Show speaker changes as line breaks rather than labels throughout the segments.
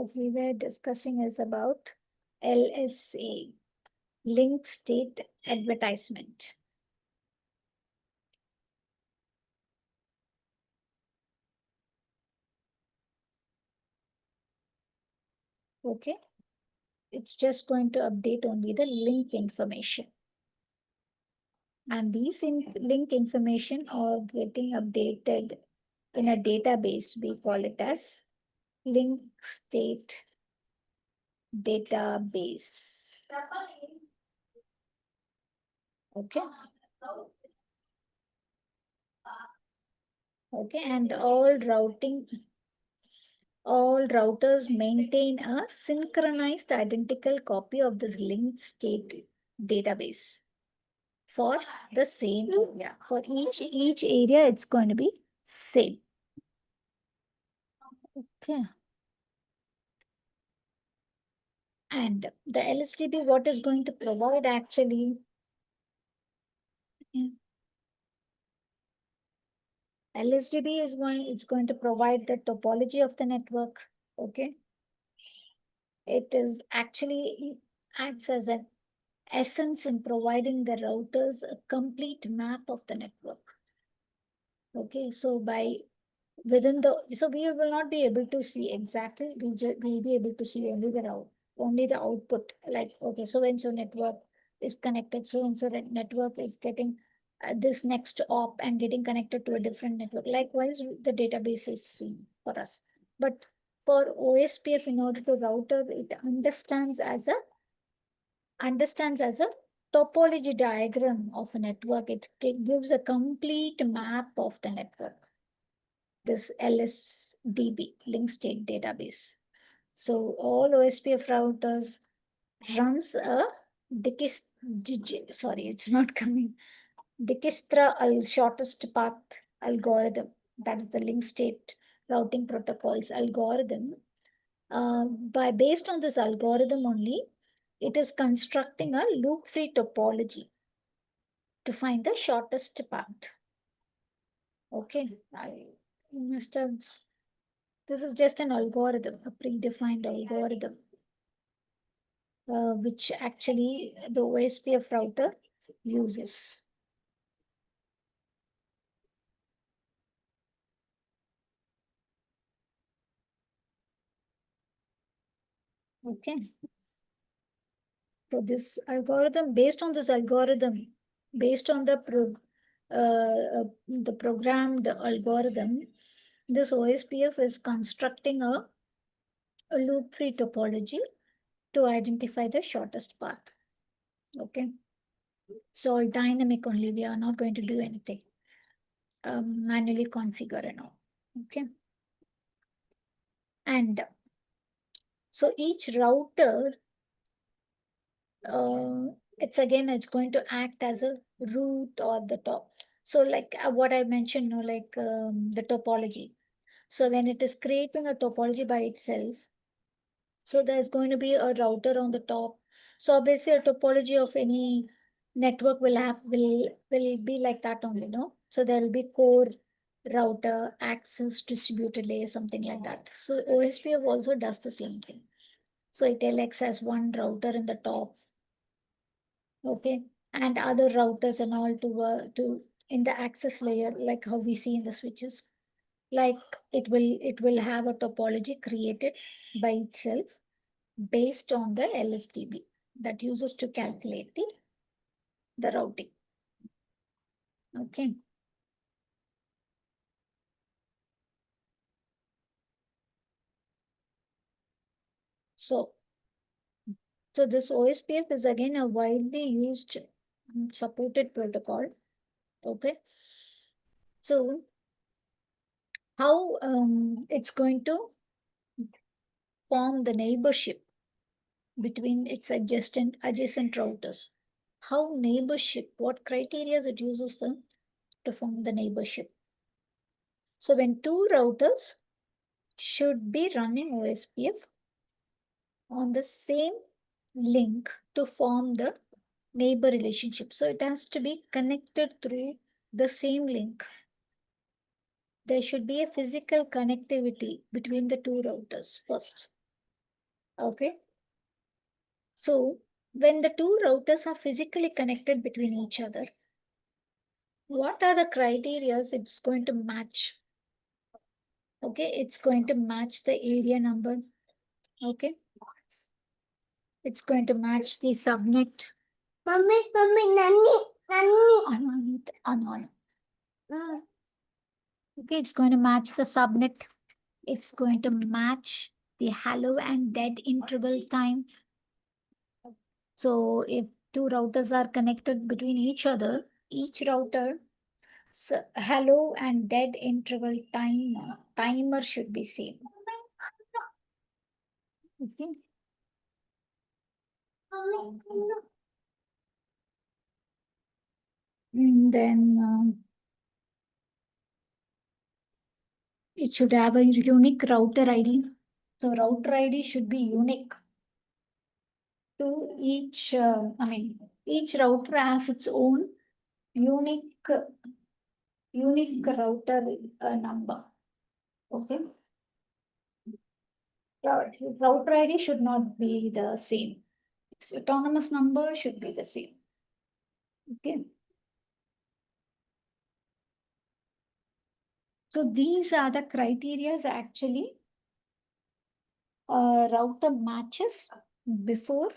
what we were discussing is about LSA, Link-State Advertisement. Okay, it's just going to update only the link information. And these link information are getting updated in a database. We call it as Link-State Database. Okay. Okay, and all routers maintain a synchronized identical copy of this linked state database for the same area. For each area, it's going to be same. Okay. And the LSDB, what is going to provide actually? LSDB is going to provide the topology of the network. Okay. It is actually acts as an essence in providing the routers a complete map of the network. Okay, so so we will not be able to see exactly, we'll be able to see only the output. Like, okay, so and so network is connected, so and so network is getting this next op and getting connected to a different network. Likewise, the database is seen for us. But for OSPF, in order to router, it understands as a topology diagram of a network. It gives a complete map of the network, this LSDB, link state database. So all OSPF routers runs a it's not coming. Dijkstra shortest path algorithm. That is the link state routing protocols algorithm. Based on this algorithm only, it is constructing a loop-free topology to find the shortest path. Okay, I must have. This is just an algorithm, a predefined algorithm, which actually the OSPF router uses. Okay. So this algorithm, based on this algorithm, based on the programmed algorithm, this OSPF is constructing a loop-free topology to identify the shortest path. Okay. So dynamic only, we are not going to do anything. Manually configure and all. Okay. And so each router, it's going to act as a root or the top. So like what I mentioned, the topology. So when it is creating a topology by itself, so there's going to be a router on the top. So obviously a topology of any network will be like that only, no? So there will be core, router, access, distributed layer, something like that. So OSPF also does the same thing. So it elects as one router in the top, okay, and other routers and all to in the access layer, like how we see in the switches. Like it will have a topology created by itself based on the LSTB that uses to calculate the routing. Okay. So this OSPF is again a widely used supported protocol. Okay. So how it's going to form the neighborship between its adjacent routers. How neighborship, what criteria it uses them to form the neighborship. So when two routers should be running OSPF on the same link to form the neighbor relationship. So it has to be connected through the same link. There should be a physical connectivity between the two routers first. Okay. So when the two routers are physically connected between each other, what are the criteria it's going to match? Okay, it's going to match the area number. Okay. It's going to match the subnet. Mommy, Nanny. On. Okay, it's going to match the subnet. It's going to match the hello and dead interval time. So if two routers are connected between each other, each router hello and dead interval timer should be same. Okay. And then it should have a unique router ID. So router ID should be unique to each, each router has its own unique router number. Okay. Router ID should not be the same. Its autonomous number should be the same. Okay. So these are the criteria actually router matches before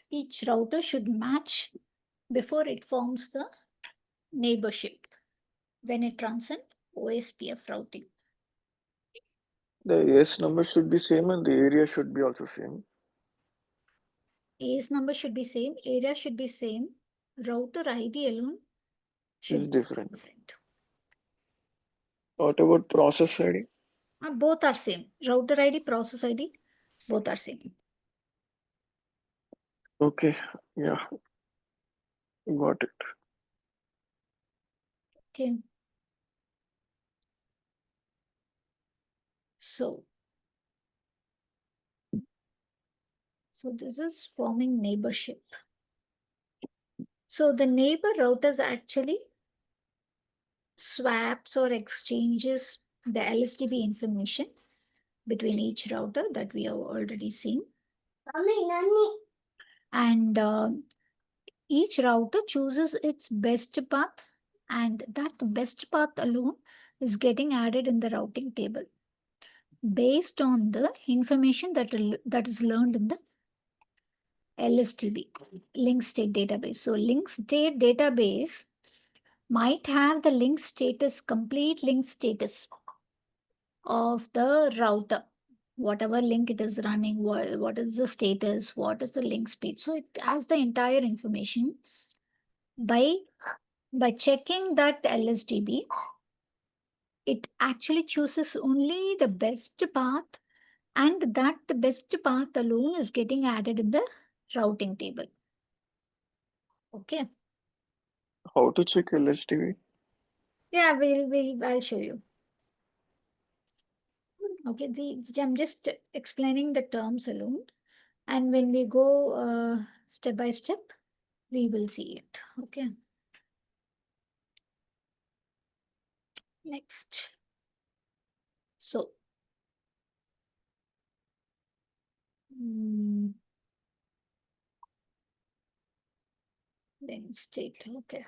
each router should match before it forms the neighborship when it runs an OSPF routing.
The AS number should be same and the area should be also same.
AS number should be same, area should be same, router ID alone should
Is different.
be different.
What about process ID?
Both are same. Router ID, process ID, both are same.
Okay, yeah, got it.
Okay. So this is forming neighborship. So the neighbor routers actually swaps or exchanges the LSTB information between each router that we have already seen. And each router chooses its best path, and that best path alone is getting added in the routing table based on the information that is learned in the LSTB, Link-State database. So Link-State database might have the complete link status of the router, whatever link it is running, what is the status, what is the link speed. So it has the entire information. By checking that LSTB, it actually chooses only the best path, and that the best path alone is getting added in the routing table. Okay.
How to check LSTV?
Yeah, I'll show you. Okay, I'm just explaining the terms alone. And when we go step by step, we will see it. Okay. Next. So, then state. Okay.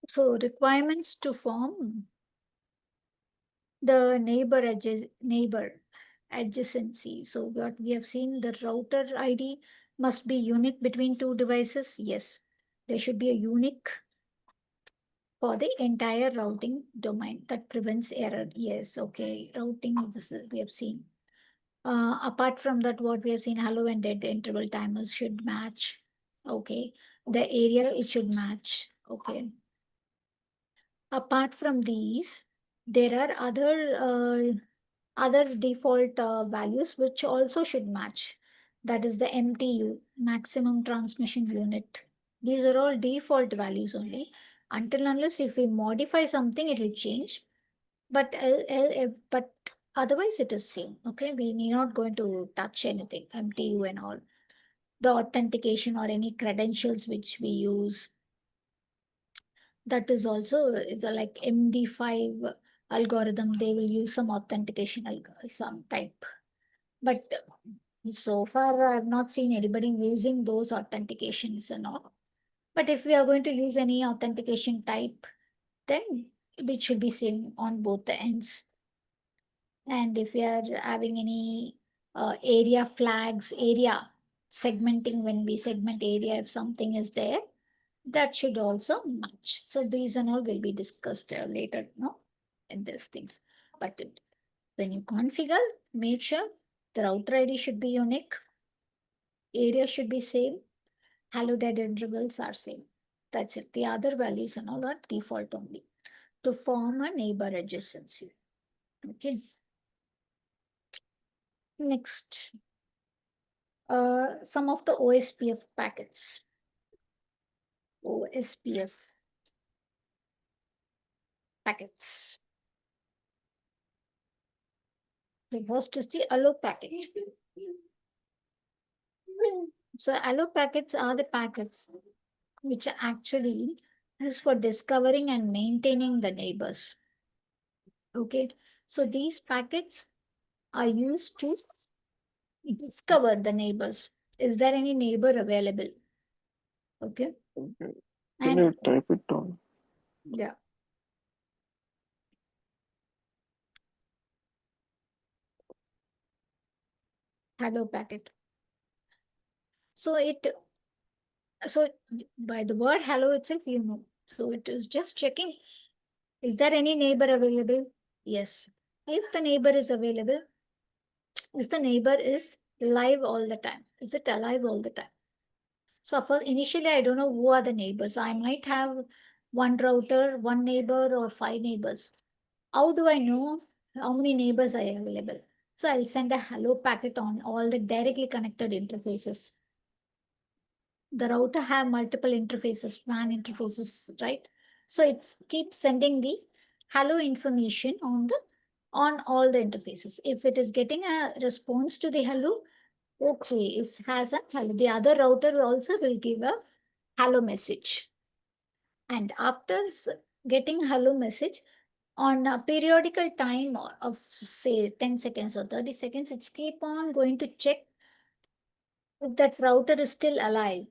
So requirements to form the neighbor adjacency. So what we have seen, the router ID must be unique between two devices. Yes, there should be a unique for the entire routing domain that prevents error. Yes, okay. Routing, we have seen. Apart from that, what we have seen, hello and dead interval timers should match. Okay. The area, it should match. Okay. Apart from these, there are other default values which also should match. That is the MTU, maximum transmission unit. These are all default values only. Until unless if we modify something, it will change. But otherwise it is same. Okay, we need not going to touch anything, MTU and all. The authentication or any credentials which we use, that is also like MD5 algorithm, they will use some authentication some type. But so far, I've not seen anybody using those authentications and all. But if we are going to use any authentication type, then it should be same on both the ends. And if we are having any area flags, area segmenting, when we segment area, if something is there, that should also match. So these and all will be discussed later, no, in these things. But when you configure, make sure the router ID should be unique, area should be same, hello dead intervals are same. That's it. The other values and all are default only to form a neighbor adjacency. Okay. Next, some of the OSPF packets. OSPF packets. The first is the allo packet. So allo packets are the packets which actually is for discovering and maintaining the neighbors. Okay, so these packets are used to discover the neighbors. Is there any neighbor available? Okay,
Okay. Can
and
you type it down?
yeah, hello packet. So by the word hello itself, you know. So it is just checking, is there any neighbor available? Yes. If the neighbor is available, is the neighbor is live all the time? Is it alive all the time? So for initially, I don't know who are the neighbors. I might have one router, one neighbor, or 5 neighbors. How do I know how many neighbors are available? So I'll send a hello packet on all the directly connected interfaces. The router have multiple interfaces, WAN interfaces, right? So it keeps sending the hello information on all the interfaces. If it is getting a response to the hello, okay, it has a hello. The other router also will give a hello message. And after getting hello message, on a periodical time of say 10 seconds or 30 seconds, it's keep on going to check if that router is still alive,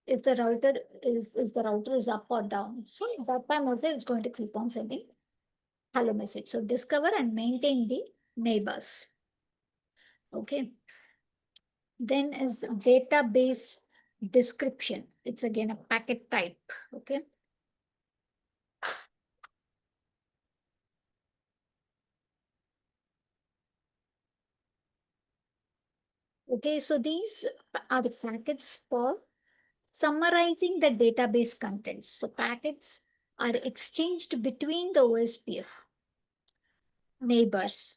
if the router is the router is up or down. So at that time also it's going to keep on sending hello message. So discover and maintain the neighbors. Okay. Then is database description. It's again a packet type. Okay. Okay, so these are the packets for summarizing the database contents. So packets are exchanged between the OSPF neighbors.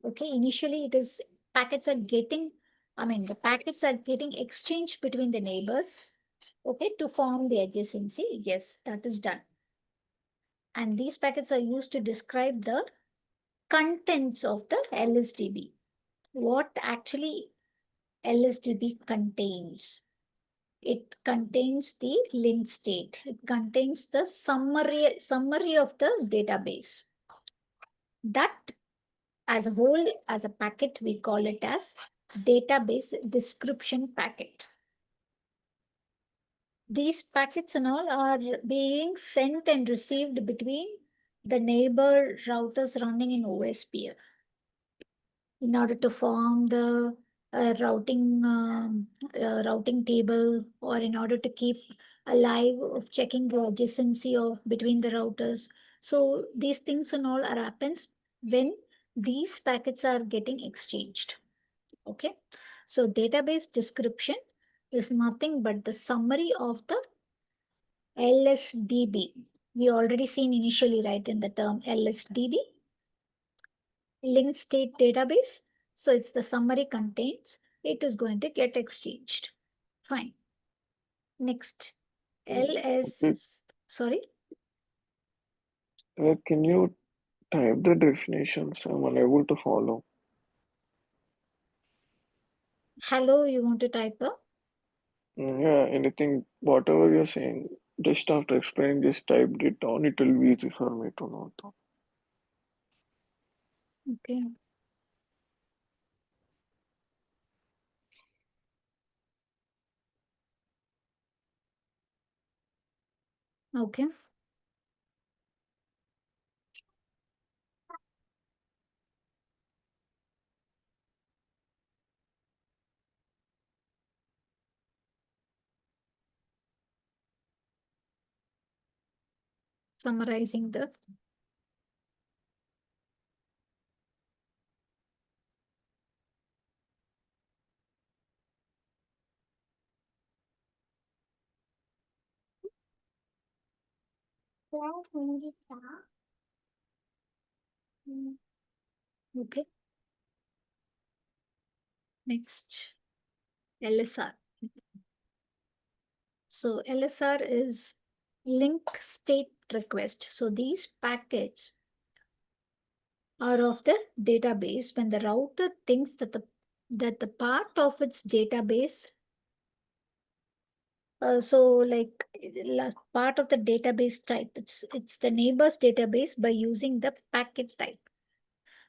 Okay, initially it is packets are getting, the packets are getting exchanged between the neighbors, okay, to form the adjacency. Yes, that is done. And these packets are used to describe the contents of the LSDB. What actually LSDB contains? It contains the link state. It contains the summary of the database. That as a whole, as a packet, we call it as database description packet. These packets and all are being sent and received between the neighbor routers running in OSPF in order to form the routing table, or in order to keep alive of checking the adjacency of between the routers. So these things and all are happens when these packets are getting exchanged. Okay, so database description is nothing but the summary of the LSDB. We already seen initially, right, in the term LSDB, linked state database. So it's the summary contains, it is going to get exchanged. Fine. Next,
Okay.
sorry,
Can you type the definitions? I'm unable to follow.
hello, you want to type a?
Yeah, anything, whatever you're saying, just after explaining this, typed it down. It will be easy for me to know.
Okay. Okay. Summarizing the okay. Next, LSR. So LSR is link state request. So these packets are of the database when the router thinks that the part of its database part of the database type, it's the neighbor's database by using the packet type.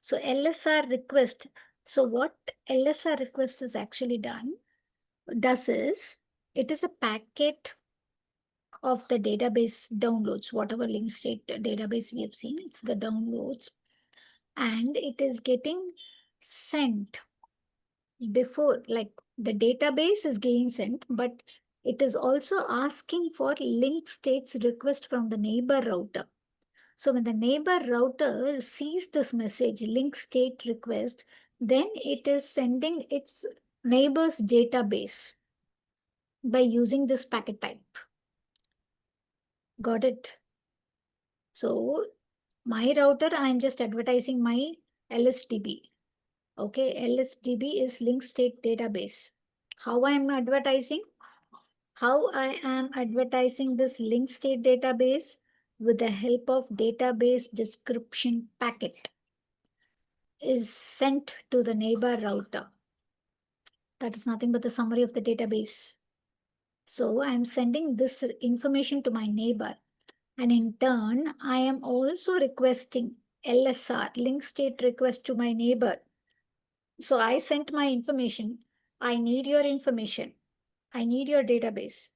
So LSR request. So what LSR request is actually does is it is a packet of the database downloads, whatever link state database we have seen, it's the downloads, and it is getting sent before, like the database is getting sent, but it is also asking for link states request from the neighbor router. So when the neighbor router sees this message, link state request, then it is sending its neighbor's database by using this packet type. Got it? So my router, I'm just advertising my LSDB. Okay, LSDB is link state database. How I'm advertising? How I am advertising this link state database with the help of database description packet is sent to the neighbor router. That is nothing but the summary of the database. So I'm sending this information to my neighbor. And in turn, I am also requesting LSR, link state request to my neighbor. So I sent my information. I need your information. I need your database.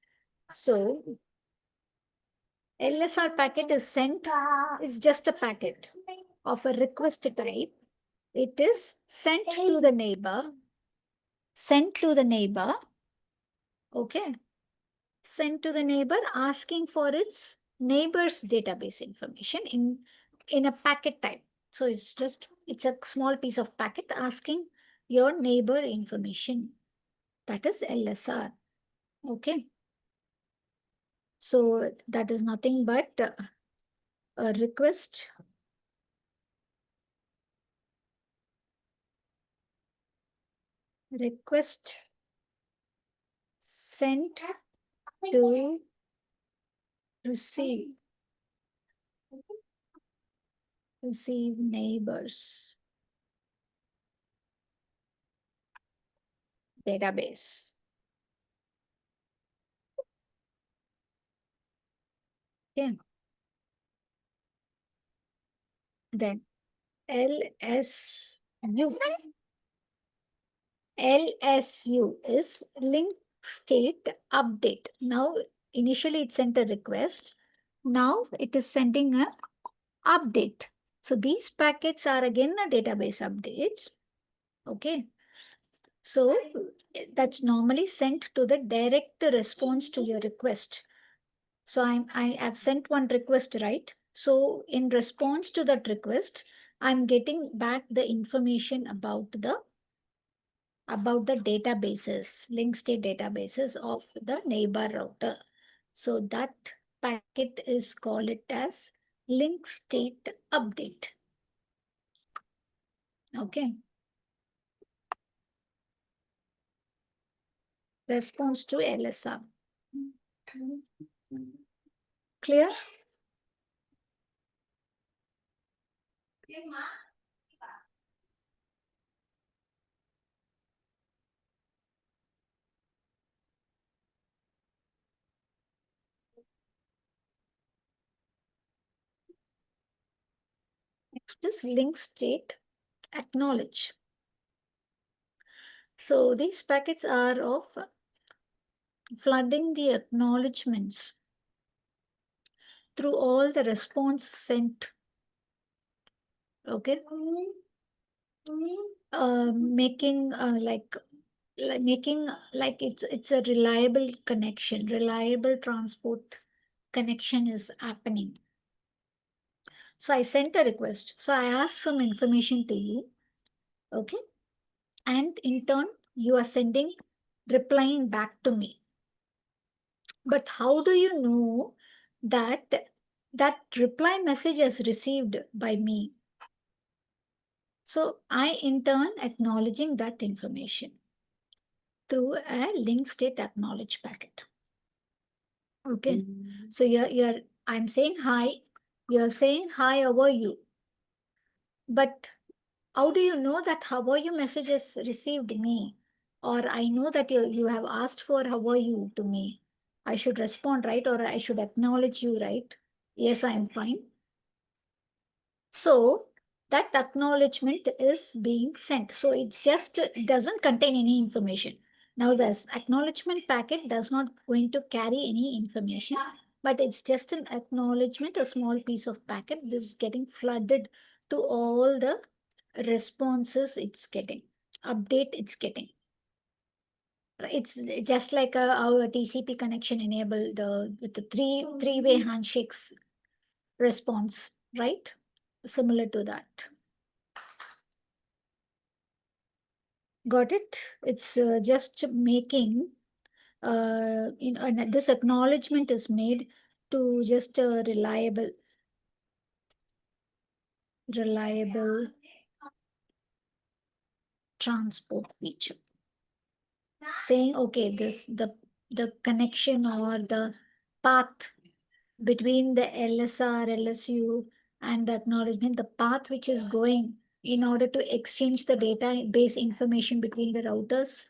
So LSR packet is sent, is just a packet of a request type. It is sent to the neighbor, okay, sent to the neighbor asking for its neighbor's database information in a packet type. So it's a small piece of packet asking your neighbor information. That is LSR. Okay. So that is nothing but a request sent to receive neighbors database. Okay. Then LSU. LSU is link state update. Now, initially it sent a request. Now it is sending a update. So these packets are again a database updates. Okay. So that's normally sent to the direct response to your request. So I have sent one request, right? So in response to that request, I'm getting back the information about the databases, link state databases of the neighbor router. So that packet is called it as link state update. Okay. Response to LSR. Clear? is link state acknowledge. So these packets are of flooding the acknowledgements through all the response sent. Okay. Making making like it's a reliable connection, reliable transport connection is happening. So I sent a request. So I asked some information to you. Okay. And in turn, you are replying back to me. But how do you know that that reply message is received by me? So I in turn acknowledging that information through a link state acknowledge packet. Okay. So I'm saying hi. You're saying hi, how are you? But how do you know that how are you message is received me? Or I know that you have asked for how are you to me. I should respond, right? Or I should acknowledge you, right? Yes, I'm fine. So that acknowledgement is being sent. So it doesn't contain any information. Now this acknowledgement packet does not going to carry any information, but it's just an acknowledgement, a small piece of packet. This is getting flooded to all the responses it's getting, update it's getting. It's just like our TCP connection enabled with the three-way handshakes response, right? Similar to that. Got it? It's just making, and this acknowledgement is made to just a reliable transport feature. Saying, okay, the connection or the path between the LSR, LSU, and the acknowledgement, the path which is going in order to exchange the database information between the routers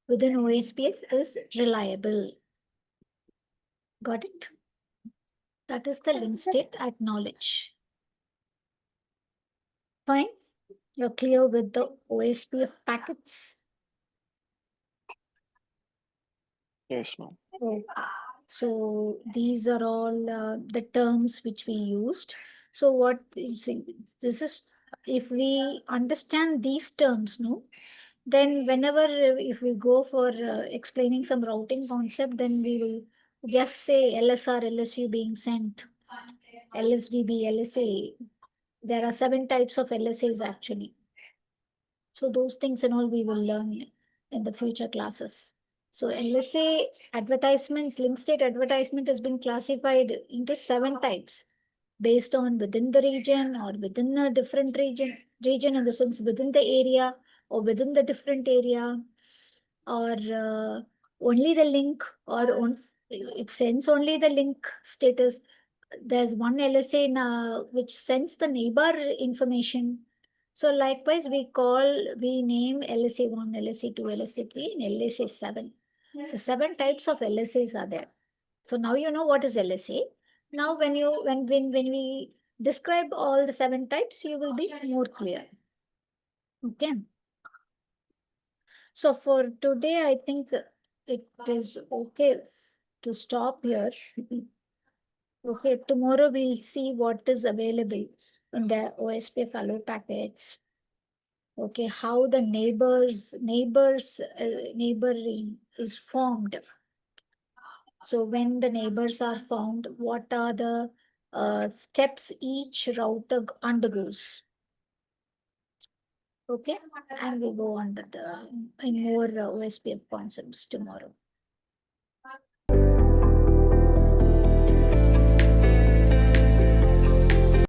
within OSPF is reliable. Got it? That is the link state acknowledge. Fine. You're clear with the OSPF packets?
Yes, ma'am.
Oh. So these are all the terms which we used. So what you see, this is, if we understand these terms, no, then whenever if we go for explaining some routing concept, then we will just say LSR, LSU being sent, LSDB, LSA. There are 7 types of LSAs actually. So those things and all we will learn in the future classes. So LSA advertisements, link state advertisement has been classified into 7 types based on within the region or within a different region in the sense within the area or within the different area, or only the link, or it sends only the link status. There's one LSA now which sends the neighbor information. So likewise, we name LSA1, LSA2, LSA3, and LSA7. So 7 types of LSAs are there. So now you know what is LSA. Now when we describe all the 7 types, you will be more clear. Okay. So for today, I think it is okay to stop here. Okay, tomorrow we'll see what is available in the OSPF allow packets. Okay, how the neighboring is formed. So when the neighbors are found, what are the steps each router undergoes? Okay, and we'll go on in more OSPF concepts tomorrow.